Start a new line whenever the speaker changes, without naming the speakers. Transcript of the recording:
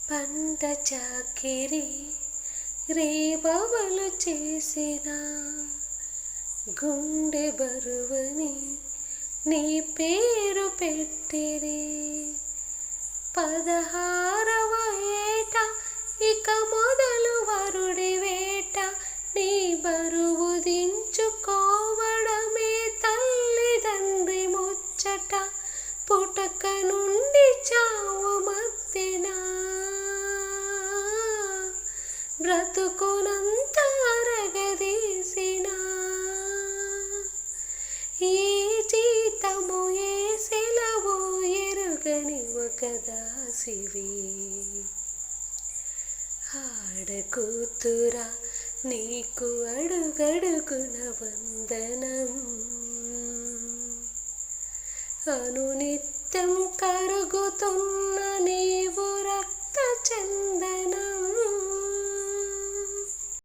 పంట చాకిరి రేబవలు చేసిన గుండె బరువని నీ పేరు పెట్టిరి. 16వ ఏట ఇక మొదలు వరుడి వేట, నీ బరువు దించుకోవడమే తల్లిదండ్రి ముచ్చట. పుటక నుండి చావు మధ్యన బ్రతుకునంత అరగదీసిన, ఏ జీతము ఏ సెలవు ఎరుగని ఒక దాసివి. ఆడకూతురా నీకు అడుగడుగున వందనం, అనునిత్యం కరుగుతున్న నీవురా